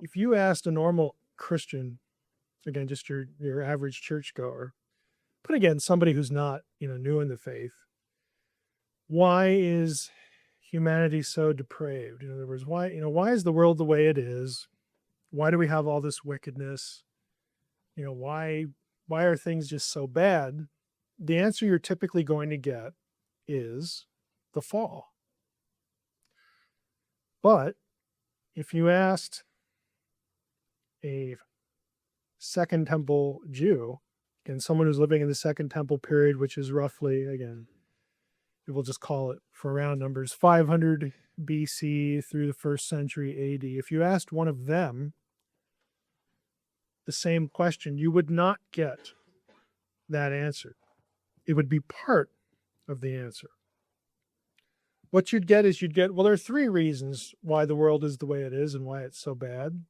if you asked a normal Christian, again, just your average churchgoer, but again, somebody who's not, new in the faith, why is humanity so depraved? In other words, why is the world the way it is? Why do we have all this wickedness? Why are things just so bad? The answer you're typically going to get is the fall. But if you asked a Second Temple Jew, and someone who's living in the Second Temple period, which is roughly, again, we'll just call it for round numbers, 500 BC through the 1st century AD. If you asked one of them the same question, you would not get that answer. It would be part of the answer. What you'd get, well, there are 3 reasons why the world is the way it is and why it's so bad.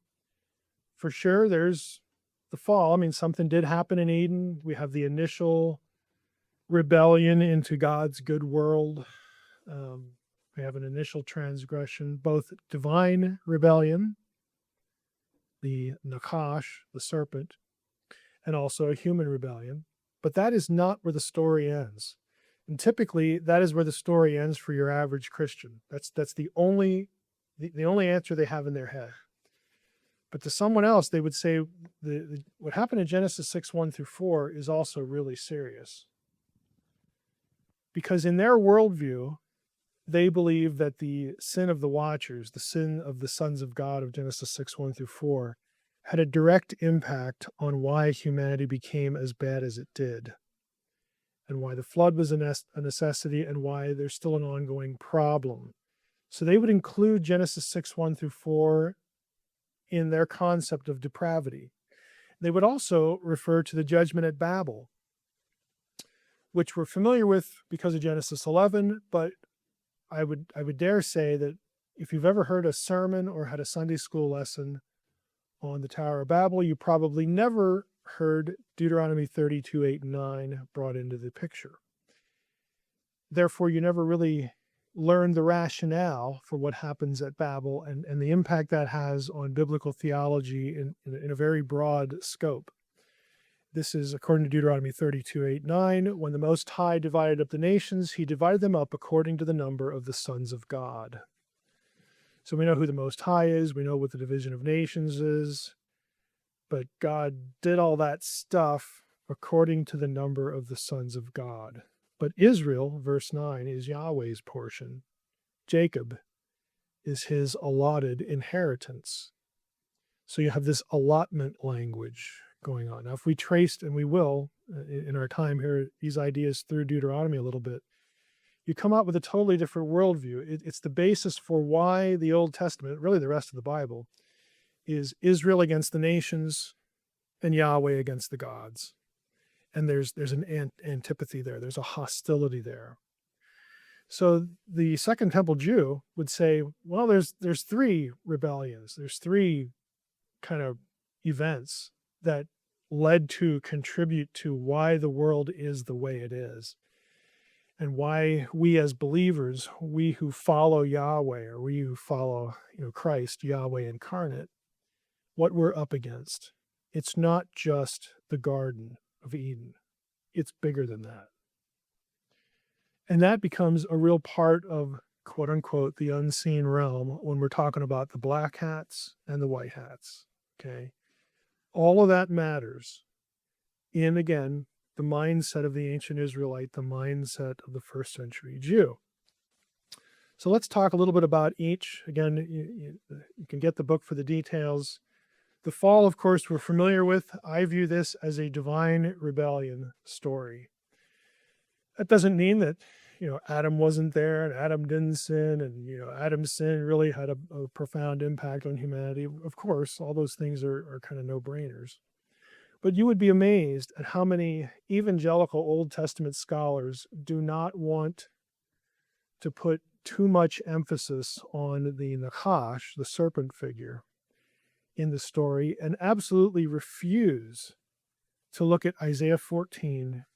For sure, there's the fall. I mean, something did happen in Eden. We have the initial rebellion into God's good world. We have an initial transgression, both divine rebellion, the nachash, the serpent, and also a human rebellion. But that is not where the story ends. And typically, that is where the story ends for your average Christian. That's the only answer they have in their head. But to someone else, they would say what happened in Genesis 6:1-4 is also really serious. Because in their worldview, they believe that the sin of the watchers, the sin of the sons of God of Genesis 6:1-4, had a direct impact on why humanity became as bad as it did, and why the flood was a necessity, and why there's still an ongoing problem. So they would include Genesis 6:1-4 in their concept of depravity. They would also refer to the judgment at Babel, which we're familiar with because of Genesis 11, but I would dare say that if you've ever heard a sermon or had a Sunday school lesson on the Tower of Babel, you probably never heard Deuteronomy 32:8-9 brought into the picture. Therefore, you never really learned the rationale for what happens at Babel and the impact that has on biblical theology in a very broad scope. This is according to Deuteronomy 32:8-9. When the Most High divided up the nations, he divided them up according to the number of the sons of God. So we know who the Most High is. We know what the division of nations is. But God did all that stuff according to the number of the sons of God. But Israel, verse 9, is Yahweh's portion. Jacob is his allotted inheritance. So you have this allotment language going on. Now, if we traced, and we will in our time here, these ideas through Deuteronomy a little bit, you come out with a totally different worldview. It's the basis for why the Old Testament, really the rest of the Bible, is Israel against the nations and Yahweh against the gods. And there's an antipathy there. There's a hostility there. So the Second Temple Jew would say, well, there's 3 rebellions. There's 3 kind of events that led to contribute to why the world is the way it is, and why we as believers, we who follow Yahweh, or we who follow Christ, Yahweh incarnate, what we're up against. It's not just the Garden of Eden. It's bigger than that. And that becomes a real part of, quote unquote, the unseen realm when we're talking about the black hats and the white hats. Okay. All of that matters in, again, the mindset of the ancient Israelite, the mindset of the 1st century Jew. So let's talk a little bit about each. Again, you can get the book for the details. The fall, of course, we're familiar with. I view this as a divine rebellion story. That doesn't mean that, Adam wasn't there and Adam didn't sin and, Adam's sin really had a profound impact on humanity. Of course, all those things are kind of no-brainers. But you would be amazed at how many evangelical Old Testament scholars do not want to put too much emphasis on the nachash, the serpent figure, in the story, and absolutely refuse to look at Isaiah 14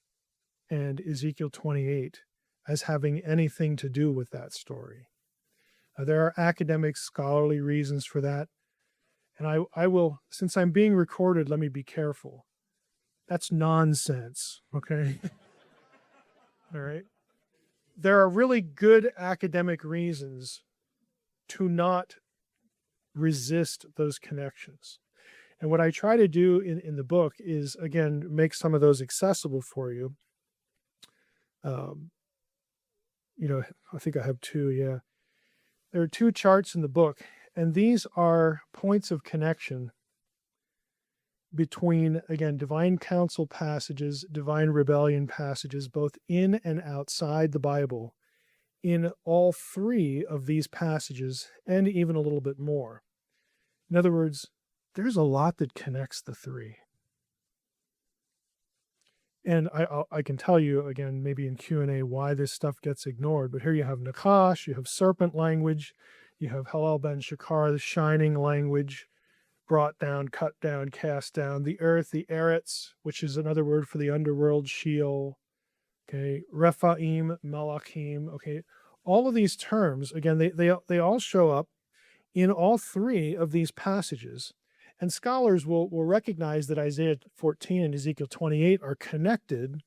and Ezekiel 28 as having anything to do with that story. There are academic, scholarly reasons for that, And I will, since I'm being recorded, let me be careful. That's nonsense, okay? All right? There are really good academic reasons to not resist those connections. And what I try to do in the book is, again, make some of those accessible for you. I think I have two, yeah. There are two charts in the book, and these are points of connection between, again, divine counsel passages, divine rebellion passages, both in and outside the Bible, in all three of these passages, and even a little bit more. In other words, there's a lot that connects the three. And I can tell you, again, maybe in Q&A, why this stuff gets ignored. But here you have nachash, you have serpent language, you have Hallel ben Shakar, the shining language, brought down, cut down, cast down, the earth, the eretz, which is another word for the underworld, Sheol, okay, Rephaim, Malachim, okay. All of these terms, again, they all show up in all three of these passages. And scholars will recognize that Isaiah 14 and Ezekiel 28 are connected.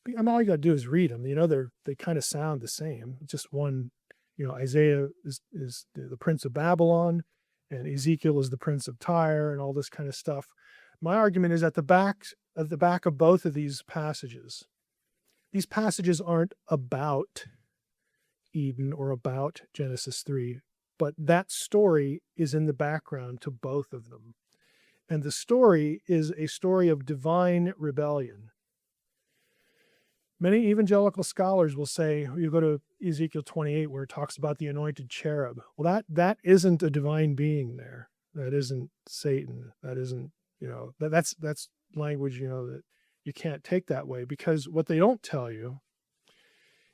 I mean, all you got to do is read them. They kind of sound the same. Just one, Isaiah is the prince of Babylon, and Ezekiel is the prince of Tyre, and all this kind of stuff. My argument is at the back of both of these passages aren't about Eden or about Genesis 3, but that story is in the background to both of them. And the story is a story of divine rebellion. Many evangelical scholars will say, you go to Ezekiel 28 where it talks about the anointed cherub. Well, that isn't a divine being there. That isn't Satan. That isn't, that's language, that you can't take that way, because what they don't tell you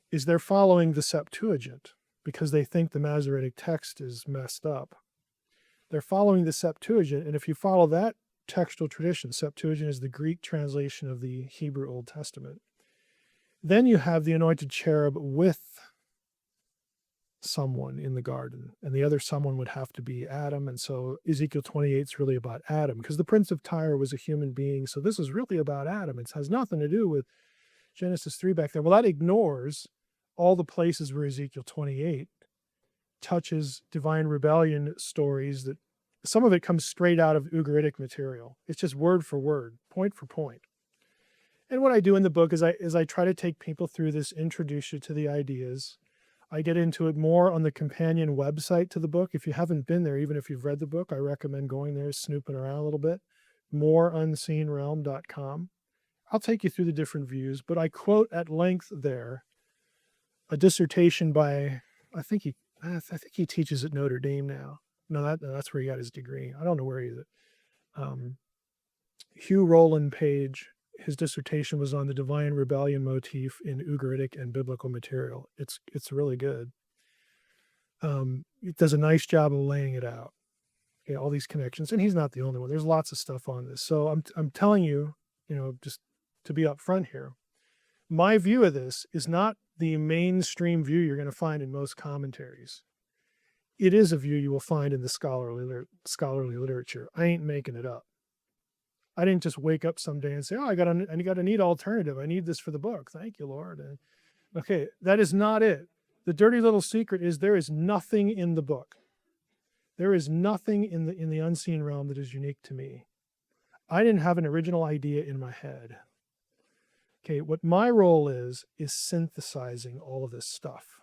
is they're following the Septuagint because they think the Masoretic text is messed up. They're following the Septuagint, and if you follow that textual tradition, Septuagint is the Greek translation of the Hebrew Old Testament, then you have the anointed cherub with someone in the garden, and the other someone would have to be Adam. And so Ezekiel 28 is really about Adam, because the prince of Tyre was a human being, so this is really about Adam. It has nothing to do with Genesis 3 back there. Well, that ignores all the places where Ezekiel 28 touches divine rebellion stories, that some of it comes straight out of Ugaritic material. It's just word for word, point for point. And what I do in the book is I try to take people through this, introduce you to the ideas. I get into it more on the companion website to the book. If you haven't been there, even if you've read the book, I recommend going there, snooping around a little bit. Moreunseenrealm.com. I'll take you through the different views, but I quote at length there a dissertation by, I think he teaches at Notre Dame now. No, that's where he got his degree. I don't know where he is. Hugh Rowland Page, his dissertation was on the divine rebellion motif in Ugaritic and biblical material. It's really good. It does a nice job of laying it out. Okay, all these connections, and he's not the only one. There's lots of stuff on this. So I'm telling you, just to be upfront here, my view of this is not the mainstream view you're going to find in most commentaries. It is a view you will find in the scholarly literature. I ain't making it up. I didn't just wake up someday and say, I got a neat alternative. I need this for the book. Thank you, Lord. Okay, that is not it. The dirty little secret is there is nothing in the book. There is nothing in the unseen realm that is unique to me. I didn't have an original idea in my head. Okay, what my role is synthesizing all of this stuff.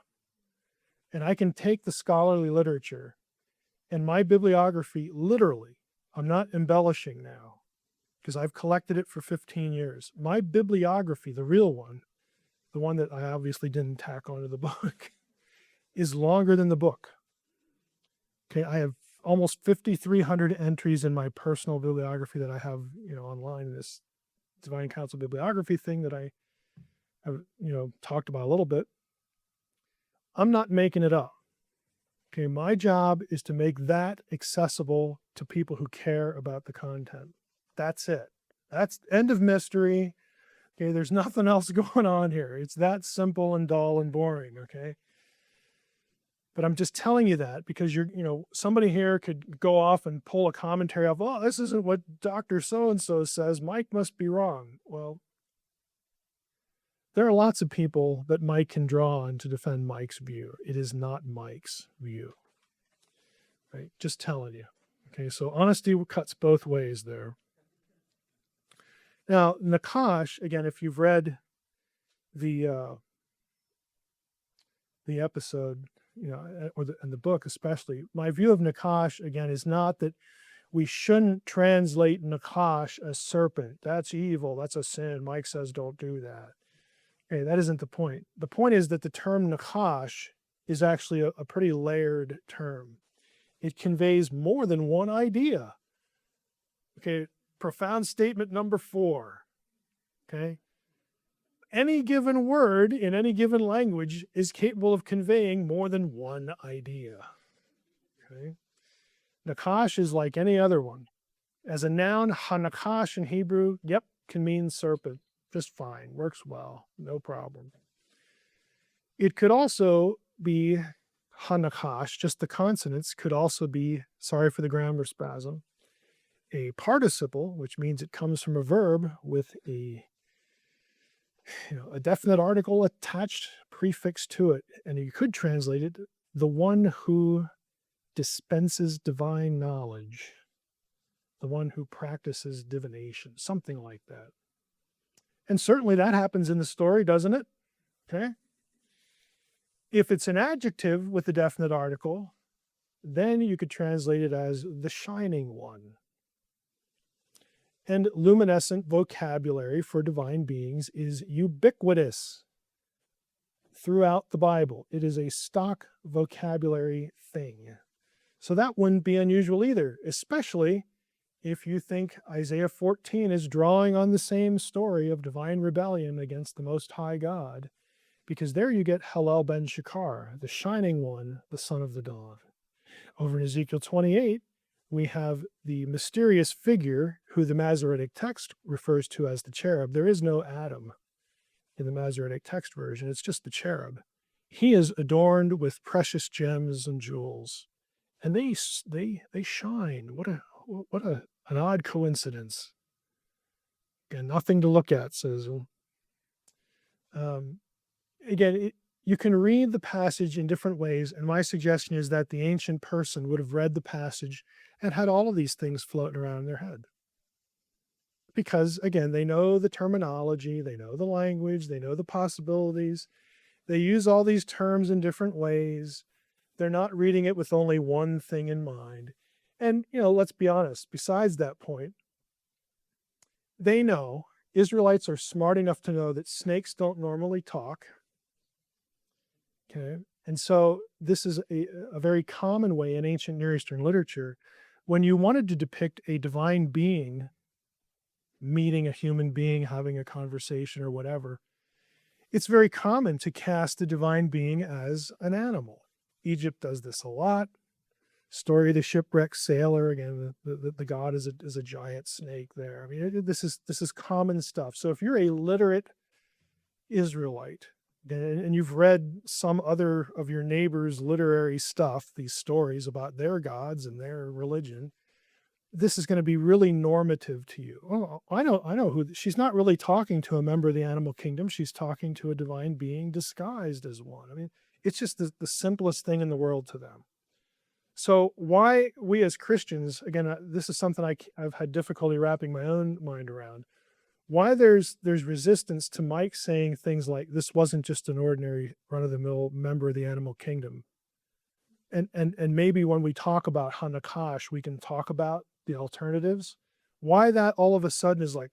And I can take the scholarly literature and my bibliography literally. I'm not embellishing now, because I've collected it for 15 years. My bibliography, the real one, the one that I obviously didn't tack onto the book, is longer than the book. Okay, I have almost 5,300 entries in my personal bibliography that I have, online in this Divine Counsel bibliography thing that I have, talked about a little bit. I'm not making it up. Okay, my job is to make that accessible to people who care about the content. That's it. That's end of mystery. Okay, there's nothing else going on here. It's that simple and dull and boring, okay? But I'm just telling you that because somebody here could go off and pull a commentary of, oh, this isn't what Dr. So-and-so says. Mike must be wrong. Well, there are lots of people that Mike can draw on to defend Mike's view. It is not Mike's view, right? Just telling you. Okay, so honesty cuts both ways there. Now, nachash, again, if you've read the episode, and the book especially, my view of nachash, again, is not that we shouldn't translate nachash as serpent. That's evil. That's a sin. Mike says don't do that. Okay, that isn't the point. The point is that the term nachash is actually a pretty layered term. It conveys more than one idea. Okay, profound statement number 4. Okay. Any given word in any given language is capable of conveying more than one idea. Okay. Nachash is like any other one. As a noun, hanakash in Hebrew, can mean serpent. Just fine. Works well. No problem. It could also be hanakash, just the consonants could also be, sorry for the grammar spasm, a participle, which means it comes from a verb with a definite article attached prefix to it. And you could translate it, the one who dispenses divine knowledge, the one who practices divination, something like that. And certainly that happens in the story, doesn't it? Okay. If it's an adjective with a definite article, then you could translate it as the shining one. And luminescent vocabulary for divine beings is ubiquitous throughout the Bible. It is a stock vocabulary thing. So that wouldn't be unusual either, especially if you think Isaiah 14 is drawing on the same story of divine rebellion against the Most High God, because there you get Hallel ben Shakar, the shining one, the son of the dawn. Over in Ezekiel 28, we have the mysterious figure who the Masoretic text refers to as the cherub. There is no Adam in the Masoretic text version. It's just the cherub. He is adorned with precious gems and jewels, and they shine. What an odd coincidence. Again, nothing to look at, says. You can read the passage in different ways, and my suggestion is that the ancient person would have read the passage and had all of these things floating around in their head. Because, again, they know the terminology, they know the language, they know the possibilities. They use all these terms in different ways. They're not reading it with only one thing in mind. And, let's be honest, besides that point, they know, Israelites are smart enough to know that snakes don't normally talk. Okay. And so this is a very common way in ancient Near Eastern literature. When you wanted to depict a divine being meeting a human being, having a conversation or whatever, it's very common to cast the divine being as an animal. Egypt does this a lot. Story of the shipwrecked sailor, again, the god is a giant snake there. I mean, this is common stuff. So if you're a literate Israelite, and you've read some other of your neighbors' literary stuff, these stories about their gods and their religion, this is going to be really normative to you. Oh, I know who. She's not really talking to a member of the animal kingdom. She's talking to a divine being disguised as one. I mean, it's just the simplest thing in the world to them. So why we as Christians, again, this is something I've had difficulty wrapping my own mind around. Why there's resistance to Mike saying things like, this wasn't just an ordinary run-of-the-mill member of the animal kingdom. And maybe when we talk about Hanakash, we can talk about the alternatives. Why that all of a sudden is like,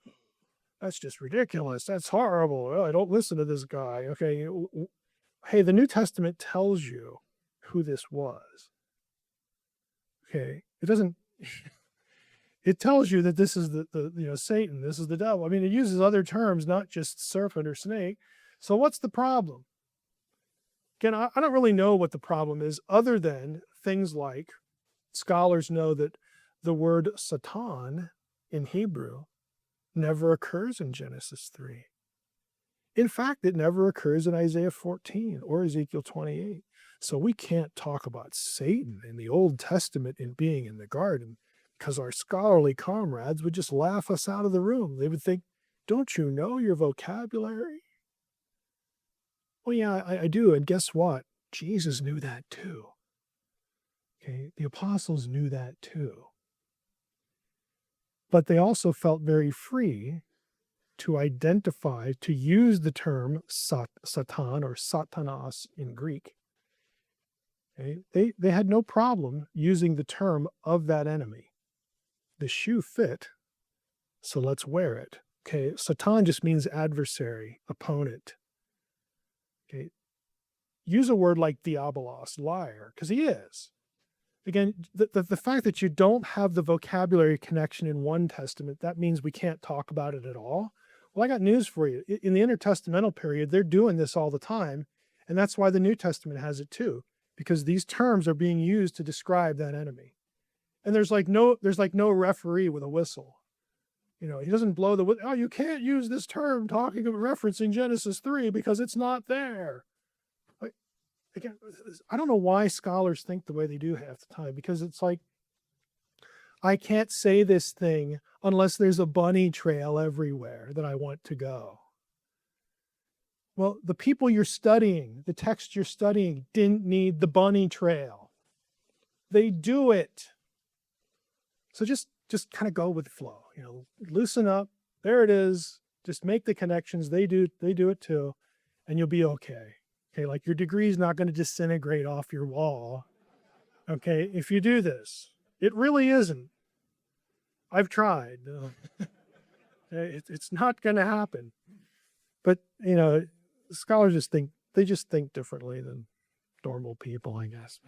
that's just ridiculous. That's horrible. Well, I don't listen to this guy. Okay. Hey, the New Testament tells you who this was. Okay. It doesn't... It tells you that this is the Satan, this is the devil. I mean, it uses other terms, not just serpent or snake. So what's the problem? Again, I don't really know what the problem is, other than things like scholars know that the word Satan in Hebrew never occurs in Genesis 3. In fact, it never occurs in Isaiah 14 or Ezekiel 28. So we can't talk about Satan in the Old Testament in being in the garden because our scholarly comrades would just laugh us out of the room. They would think, don't you know your vocabulary? Well, yeah, I do. And guess what? Jesus knew that too. Okay. The apostles knew that too. But they also felt very free to identify, to use the term Satan or Satanas in Greek. Okay? They had no problem using the term of that enemy. The shoe fit, so let's wear it. Okay, Satan just means adversary, opponent. Okay, use a word like diabolos, liar, because he is. Again, the fact that you don't have the vocabulary connection in one testament, that means we can't talk about it at all. Well, I got news for you. In the intertestamental period, they're doing this all the time, and that's why the New Testament has it too, because these terms are being used to describe that enemy. And there's like no referee with a whistle. You know, he doesn't blow the whistle. Oh, you can't use this term talking about referencing Genesis 3 because it's not there. Like, again, I don't know why scholars think the way they do half the time, because it's like, I can't say this thing unless there's a bunny trail everywhere that I want to go. Well, the people you're studying, the text you're studying, didn't need the bunny trail. They do it. So just kind of go with the flow, you know, loosen up. There it is. Just make the connections. They do it too, and you'll be okay. Okay, like your degree is not going to disintegrate off your wall. Okay, if you do this, it really isn't. I've tried. It's not going to happen. But you know, scholars just think differently than normal people, I guess.